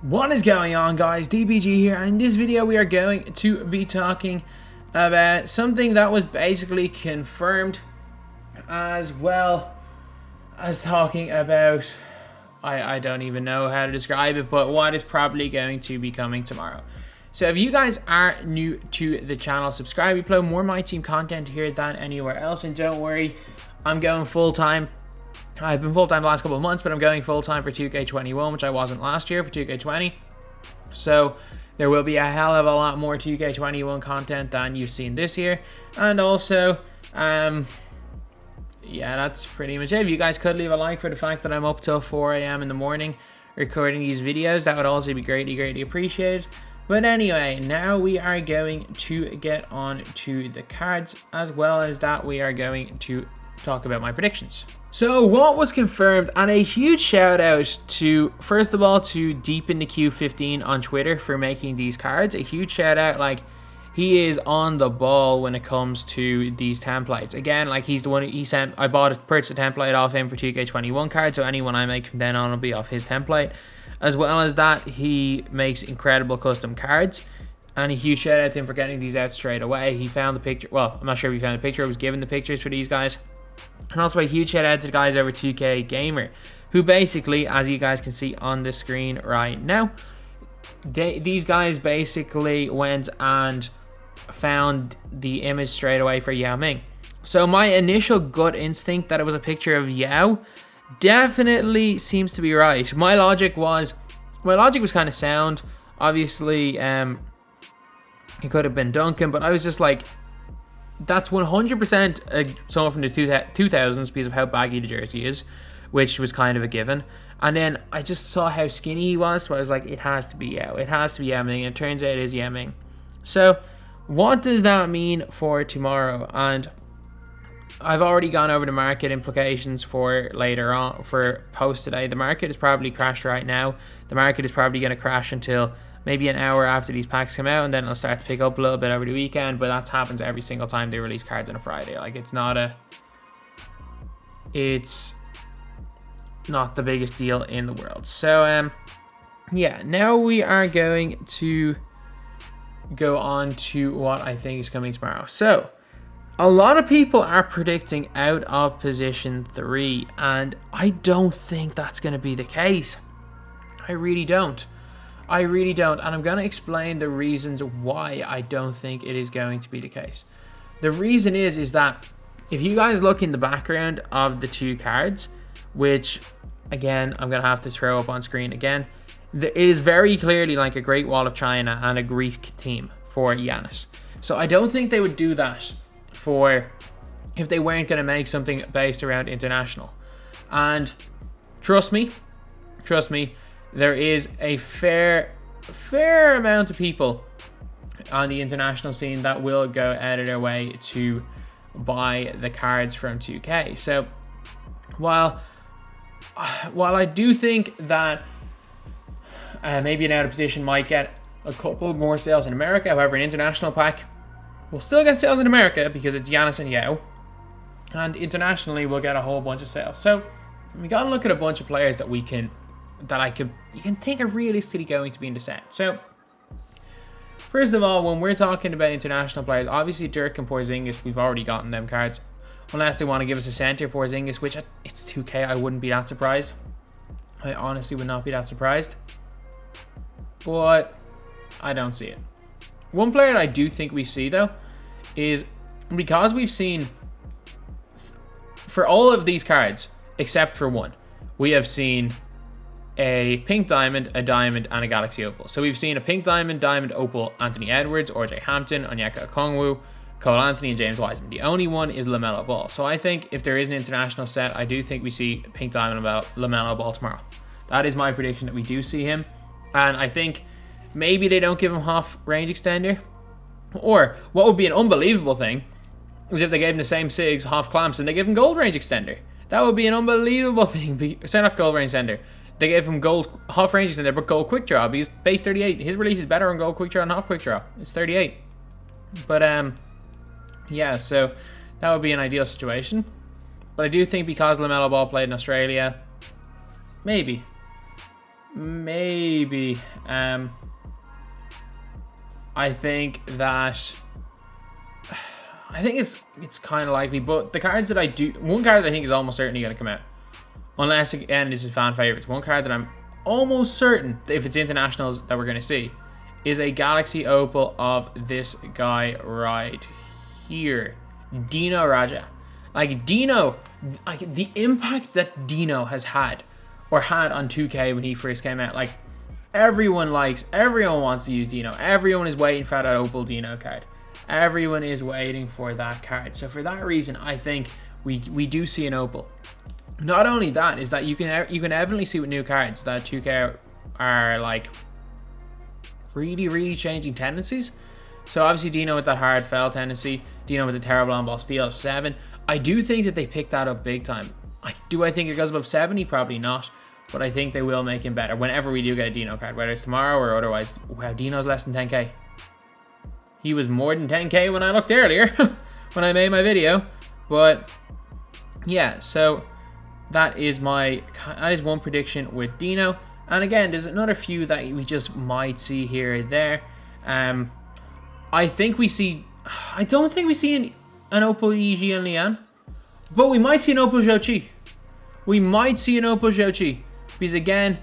What is going on, guys? DBG here, and in this video we are going to be talking about something that was basically confirmed, as well as talking about I don't even know how to describe it, but what is probably going to be coming tomorrow. So if you guys are new to the channel, subscribe. We upload more MyTEAM content here than anywhere else, and don't worry, I'm going full-time. I've been full-time the last couple of months, but I'm going full-time for 2k21, which I wasn't last year for 2k20. So there will be a hell of a lot more 2k21 content than you've seen this year. And also, yeah, that's pretty much it. If you guys could leave a like for the fact that I'm up till 4 AM in the morning recording these videos, that would also be greatly appreciated. But anyway, now we are going to get on to the cards. As well as that, we are going to talk about my predictions. So what was confirmed, and a huge shout out to, first of all, to Deep in the Q15 on Twitter for making these cards. A huge shout out, like, he is on the ball when it comes to these templates. Again, like, he's the one he sent, purchased a template off him for 2k21 cards, so anyone I make from then on will be off his template. As well as that, he makes incredible custom cards. And a huge shout out to him for getting these out straight away. He found the picture, well, I'm not sure if he found the picture, I was given the pictures for these guys. And also a huge shout out to the guys over 2K Gamer, who basically, as you guys can see on the screen right now, these guys basically went and found the image straight away for Yao Ming. So my initial gut instinct that it was a picture of Yao definitely seems to be right. My logic was kind of sound. Obviously, it could have been Duncan, but I was just like, that's 100% someone from the 2000s because of how baggy the jersey is, which was kind of a given. And then I just saw how skinny he was, so I was like, it has to be Yao. It has to be Yao Ming, and it turns out it is Yao Ming. So what does that mean for tomorrow? And I've already gone over the market implications for later on, for post today. The market is probably crashed right now. The market is probably going to crash until maybe an hour after these packs come out, and then it'll start to pick up a little bit over the weekend. But that happens every single time they release cards on a Friday. Like, it's not the biggest deal in the world. So yeah, now we are going to go on to what I think is coming tomorrow. So a lot of people are predicting out of position 3, and I don't think that's going to be the case. I really don't, and I'm going to explain the reasons why I don't think it is going to be the case. The reason is that if you guys look in the background of the two cards, which again I'm going to have to throw up on screen again, it is very clearly like a Great Wall of China and a Greek theme for GIANNIS. So I don't think they would do that if they weren't going to make something based around international. And trust me, there is a fair amount of people on the international scene that will go out of their way to buy the cards from 2K. So while I do think that maybe an out of position might get a couple more sales in America, however, an international pack will still get sales in America because it's GIANNIS and YAO, and internationally we'll get a whole bunch of sales. So we gotta look at a bunch of players that you can think are realistically going to be in the set. So first of all, when we're talking about international players, obviously Dirk and Porzingis, we've already gotten them cards. Unless they want to give us a center Porzingis, which it's 2K, I wouldn't be that surprised. I honestly would not be that surprised. But I don't see it. One player that I do think we see, though, is because we've seen, for all of these cards, except for one, we have seen a pink diamond, a diamond, and a galaxy opal. So we've seen a pink diamond, opal, Anthony Edwards, RJ Hampton, Onyeka Okongwu, Cole Anthony, and James Wiseman. The only one is LaMelo Ball. So I think if there is an international set, I do think we see pink diamond LaMelo Ball tomorrow. That is my prediction, that we do see him. And I think maybe they don't give him half range extender. Or what would be an unbelievable thing is if they gave him the same SIGs, half clamps, and they give him gold range extender. That would be an unbelievable thing. Sorry, not gold range extender. They gave him gold half range extender, but gold quick draw. He's base 38. His release is better on gold quick draw and half quick draw. It's 38. But yeah, so that would be an ideal situation. But I do think because LaMelo Ball played in Australia, maybe maybe. I think it's kind of likely, but the cards that I do, one card that I think is almost certainly going to come out, unless again this is fan favorites. One card that I'm almost certain, if it's internationals, that we're going to see, is a Galaxy Opal of this guy right here, Dino Radja. Like Dino, like the impact that Dino has had, or had on 2K when he first came out. Like everyone wants to use Dino. Everyone is waiting for that Opal Dino card. Everyone is waiting for that card. So for that reason, I think we do see an Opal. Not only that, is that you can evidently see with new cards that 2K are like really changing tendencies. So obviously Dino with that hard foul tendency, Dino with the terrible on ball steal of 7. I do think that they picked that up big time. Do I think it goes above 70? Probably not. But I think they will make him better whenever we do get a Dino card, whether it's tomorrow or otherwise. Wow, Dino's less than 10k. He was more than 10k when I looked earlier, when I made my video. But yeah, so that is one prediction with Dino. And again, there's another few that we just might see here or there. I don't think we see an Opal Yi Jianlian, but we might see an Opal Zhou. We might see an Opal Zhou. Because again,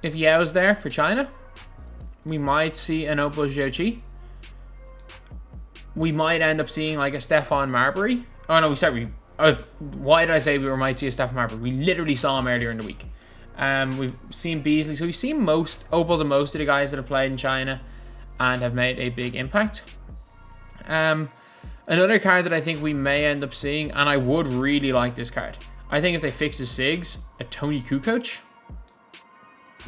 if Yao's there for China, we might see an Opal Zhou. We might end up seeing like a Stefan Marbury. Oh no, why did I say we might see a Stefan Marbury? We literally saw him earlier in the week. We've seen Beasley, so we've seen most Opals of most of the guys that have played in China and have made a big impact. Another card that I think we may end up seeing, and I would really like this card. I think if they fix the SIGs, a Tony Kukoc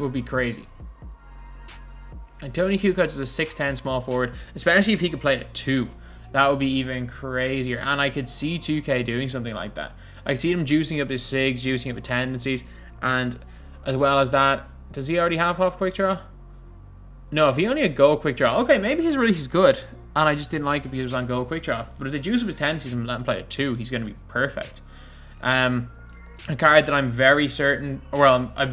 would be crazy. And Tony Kukoc is a 6'10 small forward, especially if he could play at 2. That would be even crazier. And I could see 2K doing something like that. I could see him juicing up his SIGs, juicing up his tendencies, and as well as that, does he already have off quick draw? No, if he only had goal quick draw, okay, maybe his release is good, and I just didn't like it because it was on goal quick draw. But if they juice up his tendencies and let him play at 2, he's going to be perfect. A card that I'm very certain, well, I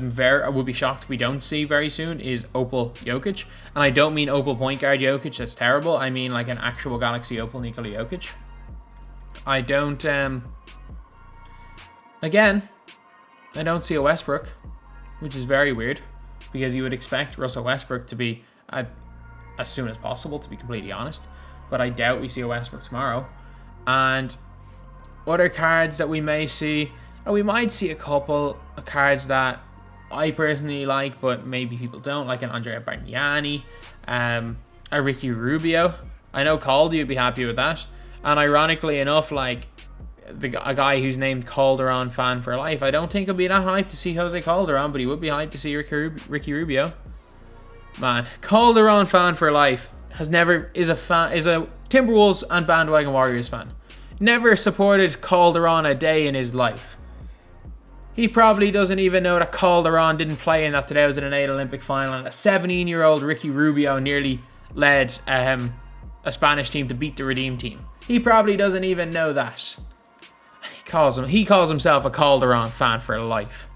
would be shocked if we don't see very soon, is Opal Jokic. And I don't mean Opal point guard Jokic, that's terrible. I mean like an actual Galaxy Opal Nikola Jokic. I don't, again, I don't see a Westbrook, which is very weird, because you would expect Russell Westbrook to be as soon as possible, to be completely honest. But I doubt we see a Westbrook tomorrow. And other cards that we may see, we might see a couple of cards that I personally like, but maybe people don't, like an Andrea Bargnani, a Ricky Rubio. I know Caldy would be happy with that. And ironically enough, like a guy who's named Calderon fan for life, I don't think he'll be that hyped to see Jose Calderon, but he would be hyped to see Ricky Rubio. Man, Calderon fan for life is a Timberwolves and Bandwagon Warriors fan. Never supported Calderon a day in his life. He probably doesn't even know that Calderon didn't play in that 2008 Olympic final, and a 17-year-old Ricky Rubio nearly led a Spanish team to beat the Redeem team. He probably doesn't even know that. He calls himself a Calderon fan for life.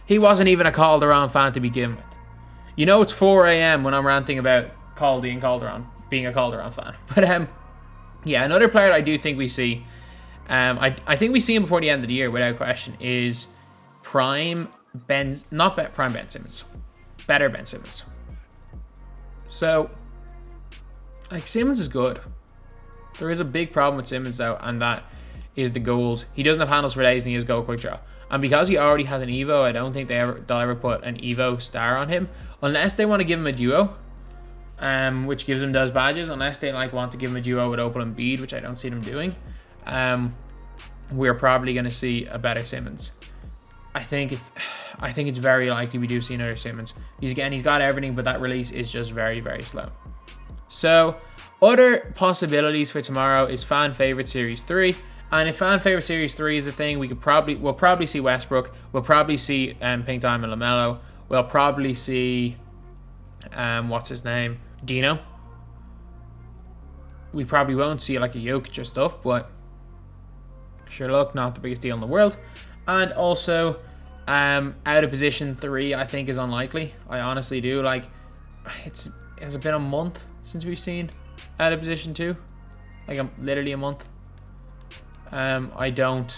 He wasn't even a Calderon fan to begin with. You know it's 4 a.m. when I'm ranting about Caldy and Calderon being a Calderon fan. But yeah, another player I do think we see, I think we see him before the end of the year without question, is Prime Ben Simmons. Better Ben Simmons. So, like, Simmons is good. There is a big problem with Simmons though, and that is the gold. He doesn't have handles for days and he has goal quick draw. And because he already has an Evo, I don't think they'll ever put an Evo star on him. Unless they want to give him a duo, which gives him those badges. Unless they want to give him a duo with Opal and Bede, which I don't see them doing. We're probably going to see a better Simmons. I think it's very likely we do see another Simmons. He's got everything, but that release is just very, very slow. So, other possibilities for tomorrow is Fan Favorite Series 3. And if Fan Favorite Series 3 is a thing, we'll probably see Westbrook. We'll probably see Pink Diamond LaMelo. We'll probably see what's his name? Dino. We probably won't see like a Jokic or stuff, but sure, look, not the biggest deal in the world. And also Out of position 3, I think, is unlikely. I honestly do. Like, has it been a month since we've seen out of position 2? Like, literally a month. I don't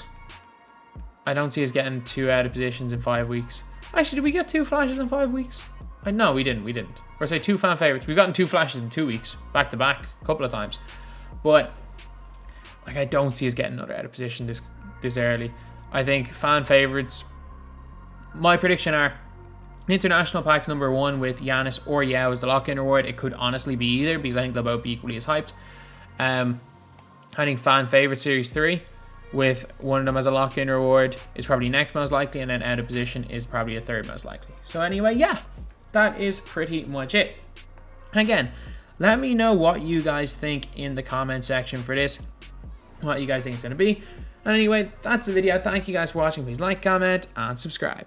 see us getting 2 out of positions in 5 weeks. Actually, did we get 2 flashes in 5 weeks? No, we didn't. Or say 2 fan favorites. We've gotten 2 flashes in 2 weeks, back to back, a couple of times. But like, I don't see us getting another out of position this early. I think fan favorites. My prediction are international packs number 1 with GIANNIS or YAO as the lock-in reward. It could honestly be either, because I think they'll both be equally as hyped. I think fan favorite series 3 with one of them as a lock-in reward is probably next most likely, and then out of position is probably a third most likely. So anyway, yeah, that is pretty much it. Again, let me know what you guys think in the comment section for this, what you guys think it's going to be. And anyway, that's the video. Thank you guys for watching. Please like, comment, and subscribe.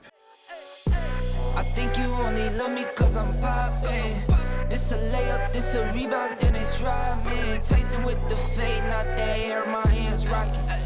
I think you only love me cause I'm poppin'. This a layup, this a rebound, then it's robbing. Tyson with the fade, not the hair, my hands rocking.